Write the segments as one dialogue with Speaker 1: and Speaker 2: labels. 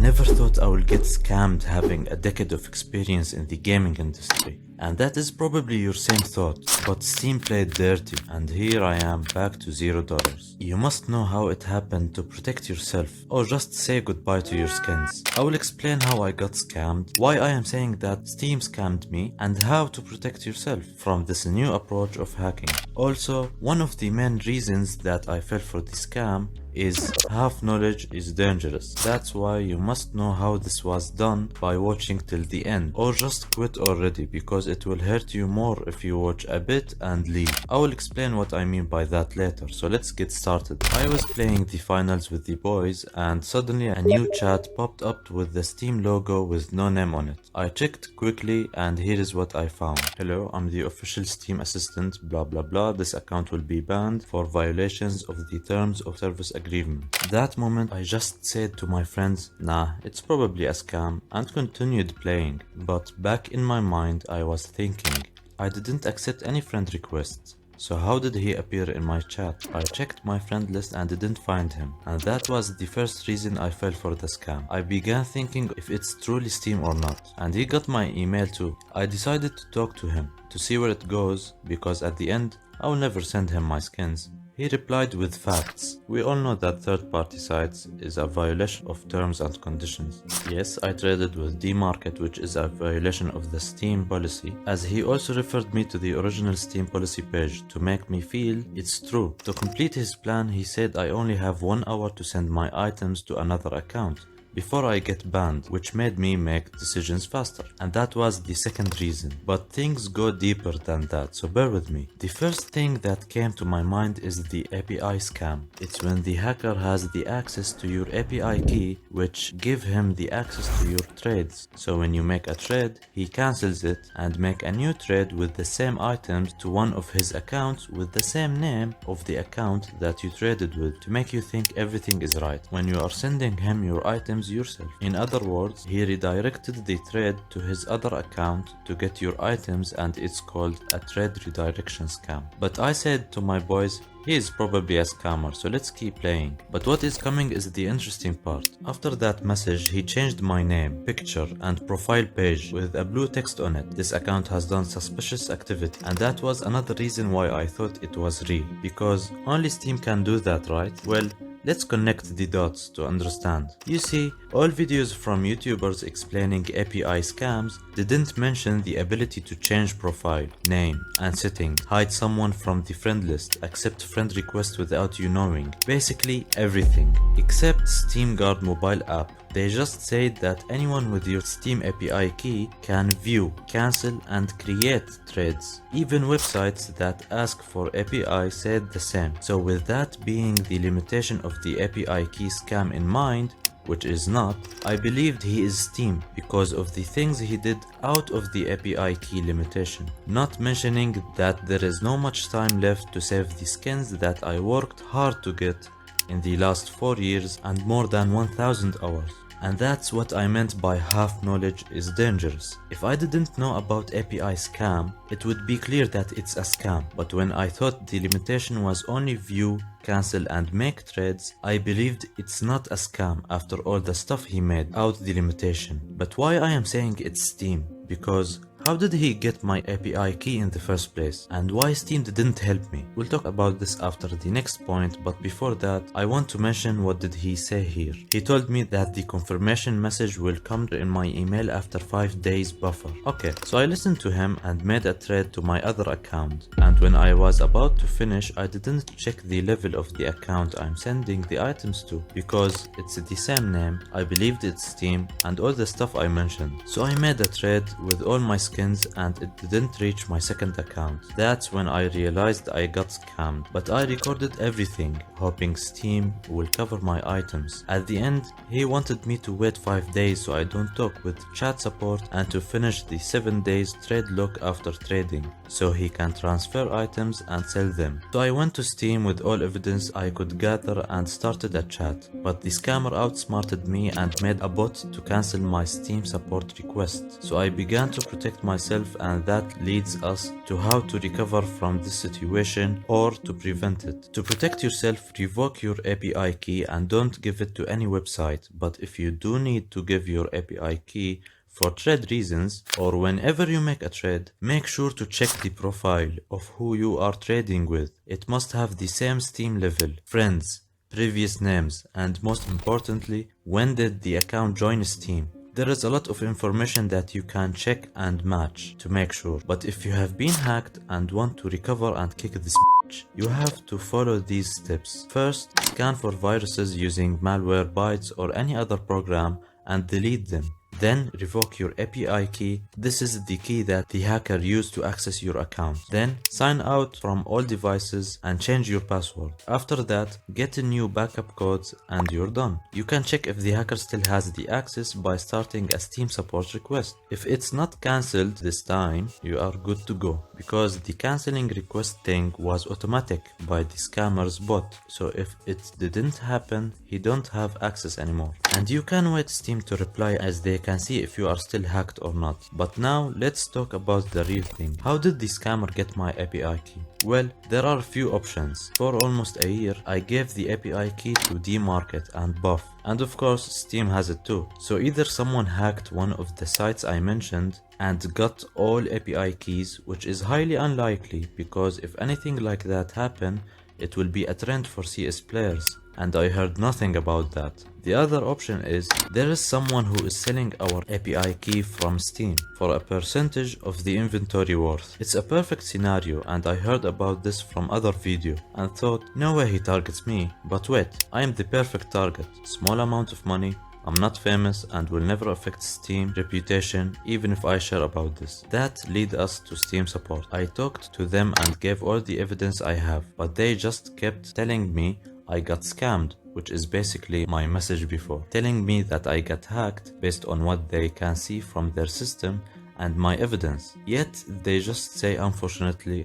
Speaker 1: never thought I would get scammed having a decade of experience in the gaming industry. And that is probably your same thought, but Steam played dirty and here I am back to $0. You must know how it happened to protect yourself, or just say goodbye to your skins. I will explain how I got scammed, why I am saying that Steam scammed me, and how to protect yourself from this new approach of hacking. Also, one of the main reasons that I fell for the scam is half knowledge is dangerous. That's why you must know how this was done by watching till the end, or just quit already, because it will hurt you more if you watch a bit and leave. I will explain what I mean by that later, so let's get started. I was playing the finals with the boys and suddenly a new chat popped up with the Steam logo with no name on it. I checked quickly and here is what I found. Hello, I'm the official Steam assistant, blah blah blah. This account will be banned for violations of the terms of service agreement. That moment I just said to my friends, nah, it's probably a scam, and continued playing. But back in my mind I was thinking, I didn't accept any friend requests. So how did he appear in my chat? I checked my friend list and didn't find him, and that was the first reason I fell for the scam. I began thinking if it's truly Steam or not, and he got my email too. I decided to talk to him to see where it goes, because at the end I will never send him my skins. He replied with facts. We all know that third-party sites is a violation of terms and conditions. Yes, I traded with D-Market, which is a violation of the Steam policy, as he also referred me to the original Steam policy page to make me feel it's true. To complete his plan, he said I only have 1 hour to send my items to another account before I get banned, which made me make decisions faster. And that was the second reason. But things go deeper than that, so bear with me. The first thing that came to my mind is the API scam. It's when the hacker has the access to your API key, which give him the access to your trades. So when you make a trade, he cancels it and make a new trade with the same items to one of his accounts with the same name of the account that you traded with, to make you think everything is right when you are sending him your items yourself. In other words, he redirected the trade to his other account to get your items, and it's called a trade redirection scam. But I said to my boys, he is probably a scammer, so let's keep playing. But what is coming is the interesting part. After that message, he changed my name, picture, and profile page with a blue text on it. This account has done suspicious activity, and that was another reason why I thought it was real. Because only Steam can do that, right? Well, let's connect the dots to understand. You see, all videos from YouTubers explaining API scams didn't mention the ability to change profile, name, and setting, hide someone from the friend list, accept friend requests without you knowing. Basically everything, except Steam Guard mobile app. They just said that anyone with your Steam API key can view, cancel, and create trades. Even websites that ask for API said the same. So with that being the limitation of the API key scam in mind, which is not, I believed he is Steam because of the things he did out of the API key limitation. Not mentioning that there is no much time left to save the skins that I worked hard to get in the last 4 years and more than 1000 hours. And that's what I meant by half knowledge is dangerous. If I didn't know about API scam, it would be clear that it's a scam. But when I thought the limitation was only view, cancel, and make trades, I believed it's not a scam after all the stuff he made out the limitation. But why I am saying it's Steam? Because how did he get my API key in the first place? And why Steam didn't help me? We'll talk about this after the next point, but before that, I want to mention what did he say here. He told me that the confirmation message will come in my email after 5 days buffer. Okay, so I listened to him and made a trade to my other account. And when I was about to finish, I didn't check the level of the account I'm sending the items to, because it's the same name, I believed it's Steam, and all the stuff I mentioned. So I made a trade with all my skins and it didn't reach my second account. That's when I realized I got scammed, but I recorded everything, hoping Steam will cover my items. At the end, he wanted me to wait 5 days so I don't talk with chat support and to finish the 7 days trade lock after trading, so he can transfer items and sell them. So I went to Steam with all evidence I could gather and started a chat, but the scammer outsmarted me and made a bot to cancel my Steam support request. So I began to protect myself, and that leads us to how to recover from this situation or to prevent it. To protect yourself, revoke your API key and don't give it to any website. But if you do need to give your API key for trade reasons or whenever you make a trade, make sure to check the profile of who you are trading with. It must have the same Steam level, friends, previous names, and most importantly, when did the account join Steam. There is a lot of information that you can check and match to make sure, but if you have been hacked and want to recover and kick this bitch, you have to follow these steps. First, scan for viruses using malware bytes or any other program and delete them. Then revoke your API key. This is the key that the hacker used to access your account. Then sign out from all devices and change your password. After that, get a new backup codes and you're done. You can check if the hacker still has the access by starting a Steam support request. If it's not cancelled this time, you are good to go, because the cancelling request thing was automatic by the scammer's bot. So if it didn't happen, he don't have access anymore. And you can wait Steam to reply as they can see if you are still hacked or not. But now let's talk about the real thing. How did the scammer get my API key? Well, there are a few options. For almost a year, I gave the API key to dmarket and buff. And of course, Steam has it too. So either someone hacked one of the sites I mentioned and got all API keys, which is highly unlikely, because if anything like that happened, it will be a trend for CS players, and I heard nothing about that. The other option is there is someone who is selling our API key from Steam for a percentage of the inventory worth. It's a perfect scenario, and I heard about this from other video and thought, no way he targets me. But wait, I am the perfect target. Small amount of money, I'm not famous and will never affect Steam reputation even if I share about this. That lead us to Steam support. I talked to them and gave all the evidence I have, but they just kept telling me I got scammed, which is basically my message before, telling me that I got hacked based on what they can see from their system and my evidence. Yet they just say unfortunately,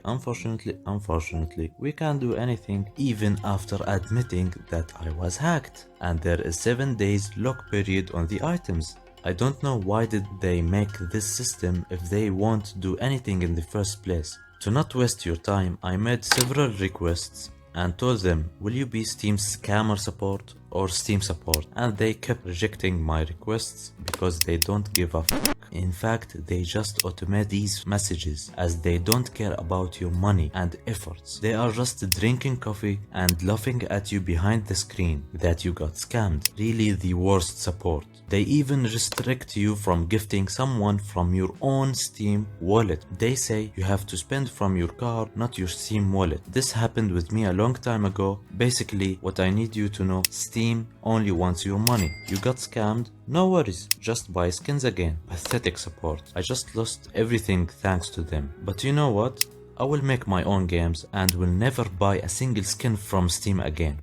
Speaker 1: we can't do anything even after admitting that I was hacked. And there is 7 days lock period on the items. I don't know why did they make this system if they won't do anything in the first place. To not waste your time, I made several requests and told them, will you be Steam scammer support or Steam support? And they kept rejecting my requests because they don't give a fuck. In fact, they just automate these messages as they don't care about your money and efforts. They are just drinking coffee and laughing at you behind the screen that you got scammed. Really the worst support. They even restrict you from gifting someone from your own Steam wallet. They say you have to spend from your card, not your Steam wallet. This happened with me a long time ago. Basically, what I need you to know, Steam only wants your money. You got scammed? No worries, just buy skins again. Pathetic support. I just lost everything thanks to them. But you know what? I will make my own games and will never buy a single skin from Steam again.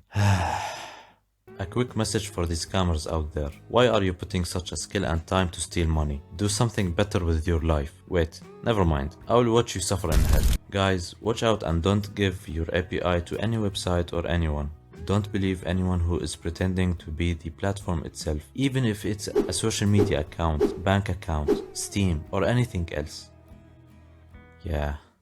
Speaker 1: A quick message for the scammers out there. Why are you putting such a skill and time to steal money? Do something better with your life. Wait, never mind. I will watch you suffer in hell. Guys, watch out and don't give your API to any website or anyone. Don't believe anyone who is pretending to be the platform itself, even if it's a social media account, bank account, Steam, or anything else. Yeah.